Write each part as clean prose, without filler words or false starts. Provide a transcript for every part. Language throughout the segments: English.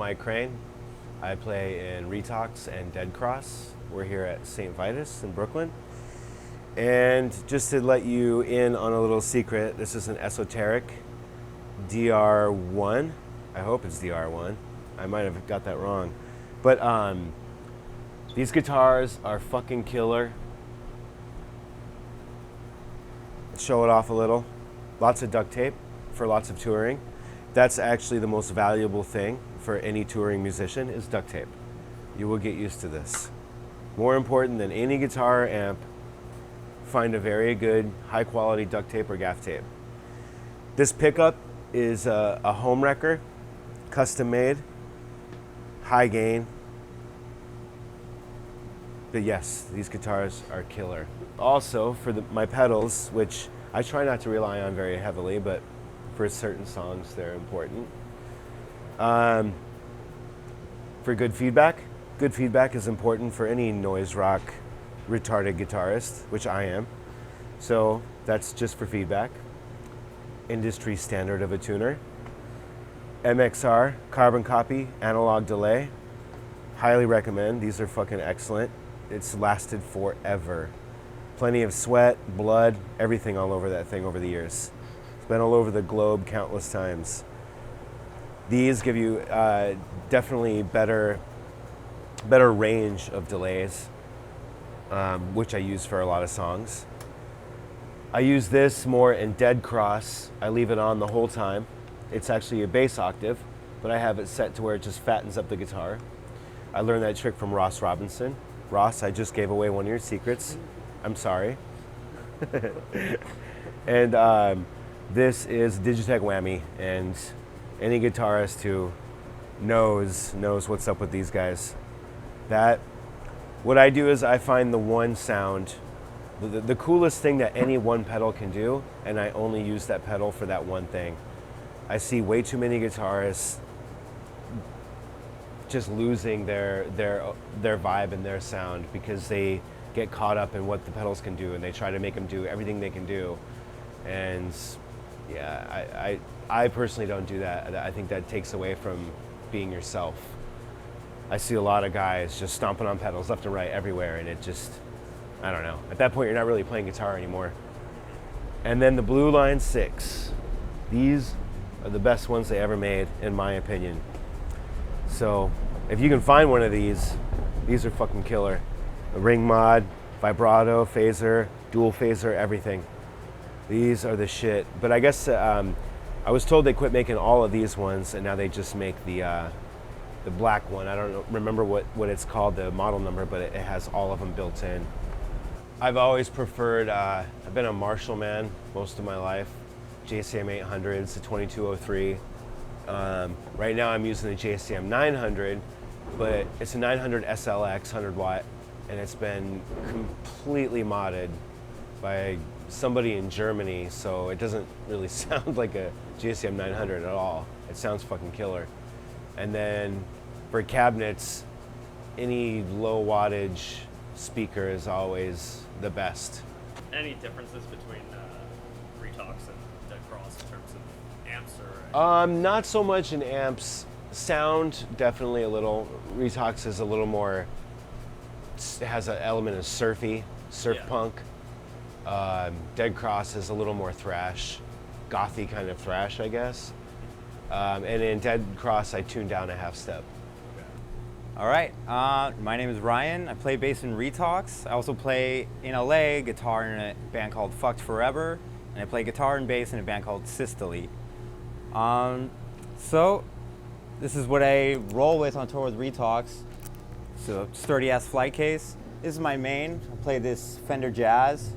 Mike Crain. I play in RETOX and Dead Cross. We're here at Saint Vitus in Brooklyn. And just to let you in on a little secret, this is an esoteric DR1. I hope it's DR1. I might have got that wrong. But these guitars are fucking killer. Let's show it off a little. Lots of duct tape for lots of touring. That's actually the most valuable thing for any touring musician is duct tape. You will get used to this. More important than any guitar or amp, find a very good high quality duct tape or gaff tape. This pickup is a home wrecker, custom made, high gain. But yes, these guitars are killer. Also for my pedals, which I try not to rely on very heavily, but for certain songs they're important. For good feedback is important for any noise rock retarded guitarist, which I am. So that's just for feedback. Industry standard of a tuner. MXR, carbon copy, analog delay. Highly recommend. These are fucking excellent. It's lasted forever. Plenty of sweat, blood, everything all over that thing over the years. It's been all over the globe countless times. These give you definitely better range of delays, which I use for a lot of songs. I use this more in Dead Cross. I leave it on the whole time. It's actually a bass octave, but I have it set to where it just fattens up the guitar. I learned that trick from Ross Robinson. Ross, I just gave away one of your secrets. I'm sorry. And this is Digitech Whammy, and any guitarist who knows what's up with these guys. What I do is I find the one sound, the coolest thing that any one pedal can do, and I only use that pedal for that one thing. I see way too many guitarists just losing their vibe and their sound because they get caught up in what the pedals can do and they try to make them do everything they can do. And yeah, I personally don't do that. I think that takes away from being yourself. I see a lot of guys just stomping on pedals left and right everywhere, and it just, I don't know. At that point, you're not really playing guitar anymore. And then the Blue Line 6. These are the best ones they ever made, in my opinion. So if you can find one of these are fucking killer. A ring mod, vibrato, phaser, dual phaser, everything. These are the shit. But I guess I was told they quit making all of these ones, and now they just make the black one. I don't remember what it's called, the model number, but it has all of them built in. I've always preferred, I've been a Marshall man most of my life. JCM 800s, the 2203. Right now I'm using the JCM 900, but it's a 900 SLX 100 watt, and it's been completely modded by somebody in Germany, so it doesn't really sound like a JCM 900 at all. It sounds fucking killer. And then for cabinets, any low wattage speaker is always the best. Any differences between RETOX and Dead Cross in terms of amps or? Not so much in amps. Sound, definitely a little. RETOX is a little more, it has an element of surf punk. Dead Cross is a little more thrash, gothy kind of thrash, I guess. And in Dead Cross, I tuned down a half step. All right, my name is Ryan. I play bass in RETOX. I also play in LA guitar in a band called Fucked Forever, and I play guitar and bass in a band called Systole. So this is what I roll with on tour with RETOX. It's a sturdy ass flight case. This is my main. I play this Fender Jazz.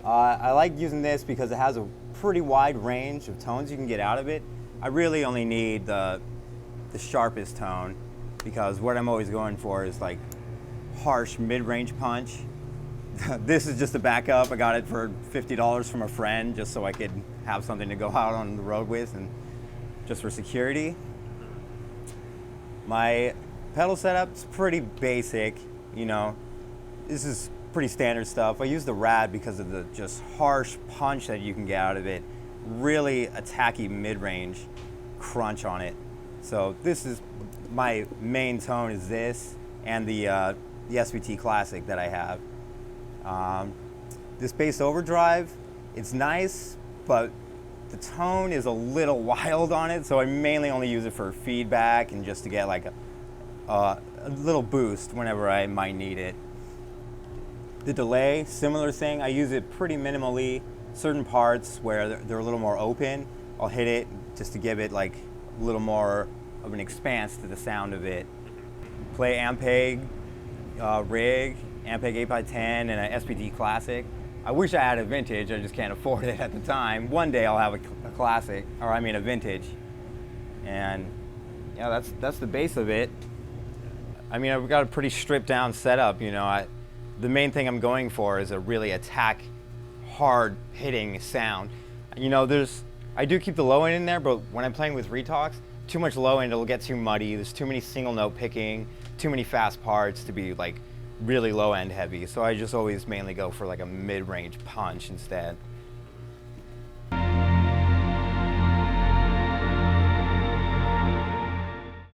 I like using this because it has a pretty wide range of tones you can get out of it. I really only need the sharpest tone, because what I'm always going for is like harsh mid-range punch. This is just a backup. I got it for $50 from a friend just so I could have something to go out on the road with and just for security. My pedal setup's pretty basic, you know. This is pretty standard stuff. I use the Rad because of the just harsh punch that you can get out of it. Really attacky mid-range crunch on it. So this is my main tone is this and the SVT Classic that I have. This bass overdrive, it's nice, but the tone is a little wild on it, so I mainly only use it for feedback and just to get like a little boost whenever I might need it. The delay, similar thing, I use it pretty minimally. Certain parts where they're a little more open, I'll hit it just to give it like a little more of an expanse to the sound of it. Play Ampeg rig, Ampeg 8x10 and an SVT Classic. I wish I had a vintage, I just can't afford it at the time. One day I'll have a classic, or I mean a vintage. And yeah, that's the base of it. I mean, I've got a pretty stripped down setup, you know. The main thing I'm going for is a really attack, hard hitting sound. You know, I do keep the low end in there, but when I'm playing with RETOX, too much low end, it'll get too muddy. There's too many single note picking, too many fast parts to be like really low end heavy. So I just always mainly go for like a mid-range punch instead.